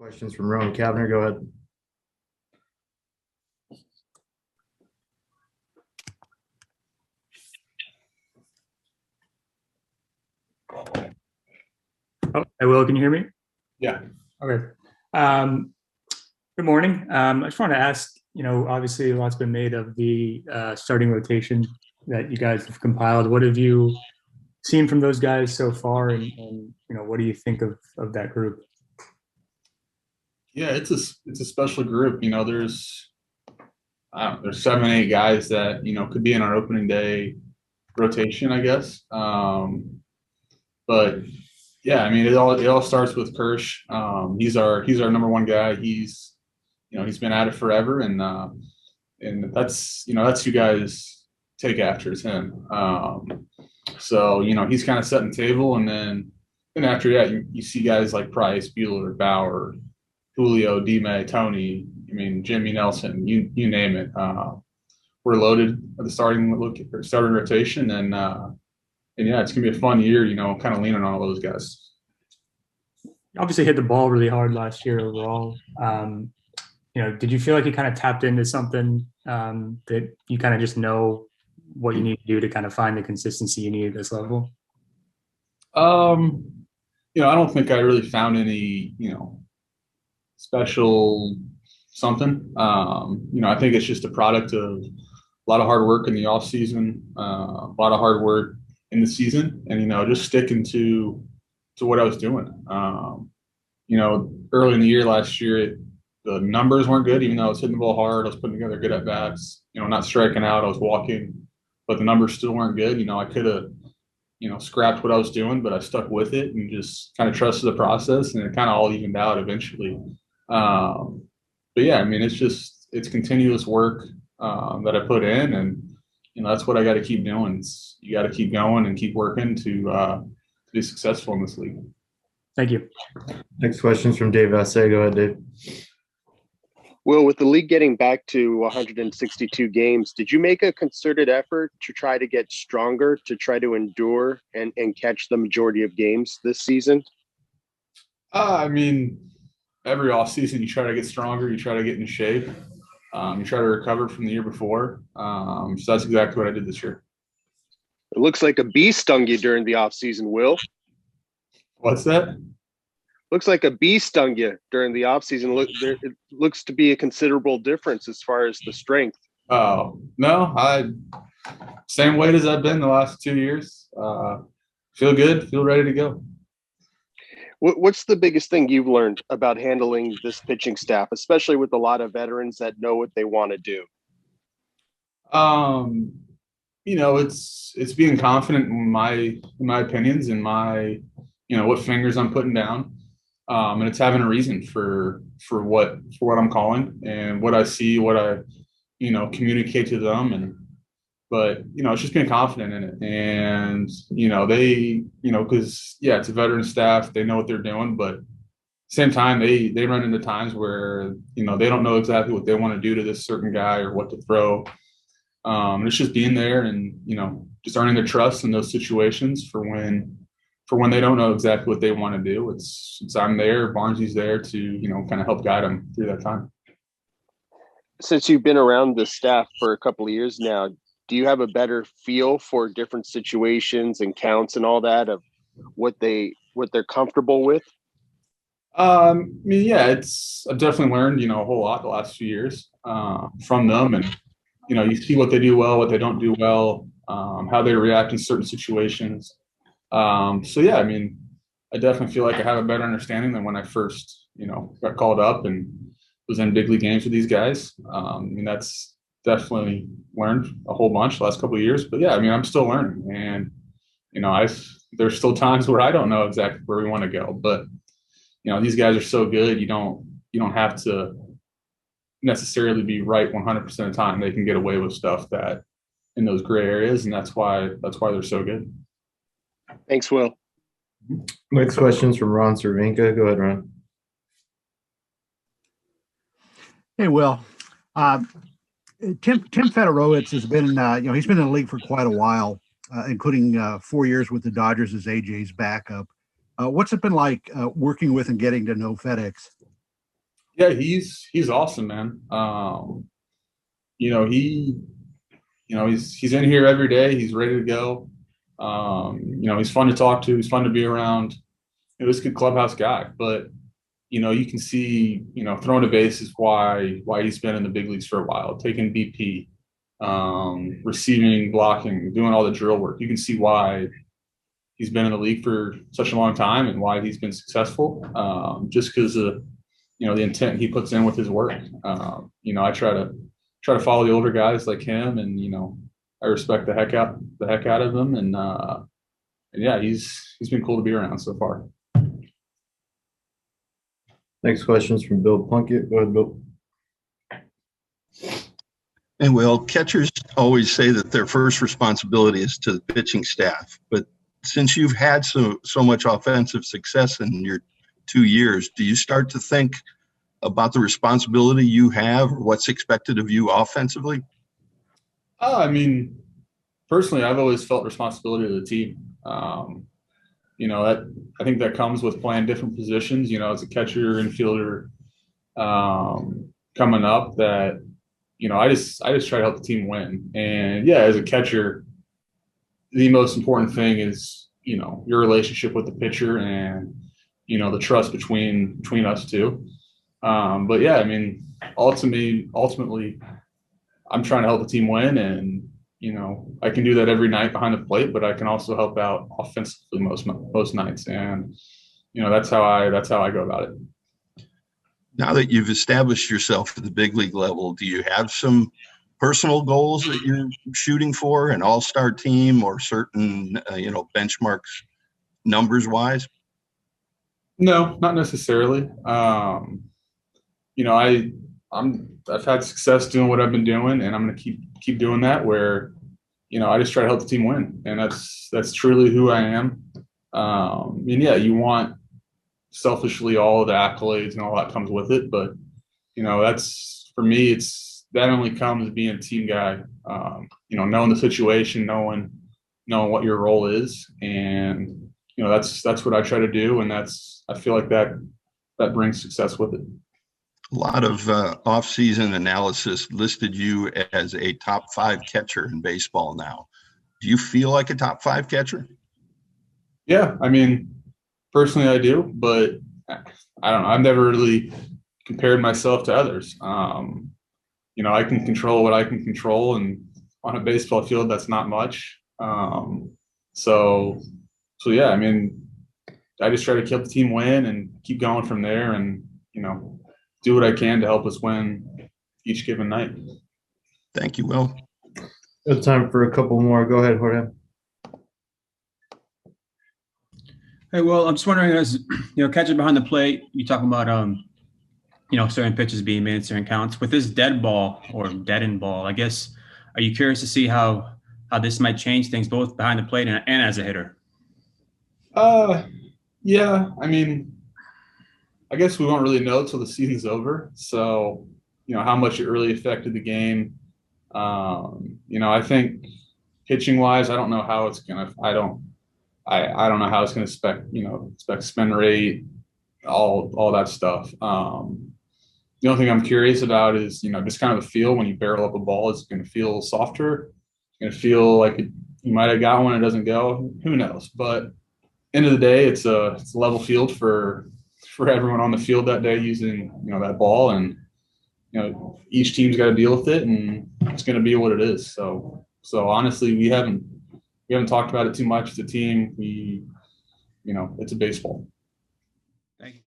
Questions from Rowan Kavner. Go ahead. Oh, I will. Can you hear me? Yeah. Okay. Good morning. I just want to ask, obviously a lot's been made of the starting rotation that you guys have compiled. What have you seen from those guys so far, and what do you think of that group? Yeah, it's a special group. There's 7, 8 guys that could be in our opening day rotation, I guess. But yeah, I mean it all starts with Kirsch. He's our number one guy. He's been at it forever, and that's who guys take after is him. So he's kind of setting the table, and then after that you see guys like Price, Bueller, Bauer, Julio, D-May, Tony. I mean Jimmy Nelson. You name it. We're loaded at the starting rotation, and yeah, it's gonna be a fun year. Kind of leaning on all those guys. You obviously hit the ball really hard last year overall. Did you feel like you kind of tapped into something that you kind of just know what you need to do to kind of find the consistency you need at this level? I don't think I really found any, special something. I think it's just a product of a lot of hard work in the off season, a lot of hard work in the season, and just sticking to what I was doing. Early in the year last year, the numbers weren't good, even though I was hitting the ball hard. I was putting together good at bats, not striking out. I was walking, but the numbers still weren't good. I could have, scrapped what I was doing, but I stuck with it and just kind of trusted the process, and it kind of all evened out eventually. But yeah, I mean, it's continuous work that I put in, and that's what I got to keep doing. You got to keep going and keep working to be successful in this league. Thank you. Next question's from Dave Vassay. Go ahead, Dave. Will, with the league getting back to 162 games, did you make a concerted effort to try to get stronger, to try to endure and catch the majority of games this season? I mean, every offseason you try to get stronger, you try to get in shape, you try to recover from the year before. So that's exactly what I did this year. It looks like a bee stung you during the offseason, Will. What's that? Looks like a bee stung you during the offseason. It looks to be a considerable difference as far as the strength. Oh, no, same weight as I've been the last 2 years. Feel good, feel ready to go. What's the biggest thing you've learned about handling this pitching staff, especially with a lot of veterans that know what they want to do? It's being confident in my opinions and my, what fingers I'm putting down. And it's having a reason for what I'm calling and what I see, what I, communicate to them. But it's just being confident in it. And, they, cause yeah, it's a veteran staff, they know what they're doing, but same time, they run into times where, they don't know exactly what they want to do to this certain guy or what to throw. It's just being there and, just earning their trust in those situations for when they don't know exactly what they want to do. It's I'm there, Barnsley's there to, kind of help guide them through that time. Since you've been around the staff for a couple of years now, do you have a better feel for different situations and counts and all that of what they're comfortable with? I mean, yeah, I've definitely learned, a whole lot the last few years from them, and you see what they do well, what they don't do well, how they react in certain situations. So yeah, I mean, I definitely feel like I have a better understanding than when I first, got called up and was in big league games with these guys. I mean, that's definitely learned a whole bunch the last couple of years. But yeah, I mean, I'm still learning, and there's still times where I don't know exactly where we want to go. But these guys are so good, you don't have to necessarily be right 100% of the time. They can get away with stuff that in those gray areas, and that's why they're so good. Thanks, Will. Next question's from Ron Cervinka. Go ahead, Ron. Hey, Will. Tim Federowicz has been, he's been in the league for quite a while, including 4 years with the Dodgers as AJ's backup. What's it been like working with and getting to know FedEx? Yeah, he's awesome, man. You know, he's in here every day. He's ready to go. He's fun to talk to. He's fun to be around. He's a good clubhouse guy, but you can see, throwing a base is why he's been in the big leagues for a while, taking BP, receiving, blocking, doing all the drill work. You can see why he's been in the league for such a long time and why he's been successful. Just because of the intent he puts in with his work. I try to follow the older guys like him, and I respect the heck out of him, and yeah, he's been cool to be around so far. Next question is from Bill Plunkett. Go ahead, Bill. And well, catchers always say that their first responsibility is to the pitching staff. But since you've had so much offensive success in your 2 years, do you start to think about the responsibility you have or what's expected of you offensively? I mean, personally, I've always felt responsibility to the team. I think that comes with playing different positions. As a catcher, infielder, coming up, that I just try to help the team win. And yeah, as a catcher, the most important thing is your relationship with the pitcher and the trust between us two. But yeah, I mean, ultimately, I'm trying to help the team win, and I can do that every night behind the plate, but I can also help out offensively most nights, and that's how I go about it. Now that you've established yourself at the big league level, do you have some personal goals that you're shooting for, an all-star team or certain benchmarks numbers wise? No, not necessarily. I've had success doing what I've been doing, and I'm going to keep doing that, where I just try to help the team win, and that's truly who I am. And yeah, you want selfishly all of the accolades and all that comes with it, but that's, for me, that only comes being a team guy. Knowing the situation, knowing what your role is, and that's what I try to do, and I feel like that brings success with it. A lot of off-season analysis listed you as a top 5 catcher in baseball now. Do you feel like a top 5 catcher? Yeah, I mean, personally, I do, but I don't know. I've never really compared myself to others. I can control what I can control, and on a baseball field, that's not much. So yeah, I mean, I just try to keep the team win and keep going from there, and do what I can to help us win each given night. Thank you, Will. We have time for a couple more. Go ahead, Jorge. Hey, well, I'm just wondering, as catching behind the plate, you talking about certain pitches being made in certain counts. With this dead ball or deadened ball, I guess, are you curious to see how this might change things both behind the plate and as a hitter? Yeah, I mean, I guess we won't really know till the season's over. So, how much it really affected the game. I think pitching wise, I don't know how it's gonna. I don't know how it's gonna spec spin rate, all that stuff. The only thing I'm curious about is just kind of the feel when you barrel up a ball. Is it going to feel softer? It's going to feel like you might have got one, it doesn't go. Who knows? But end of the day, it's a level field for everyone on the field that day using that ball, and each team's got to deal with it, and it's going to be what it is. So honestly, we haven't talked about it too much as a team. It's a baseball. Thank you.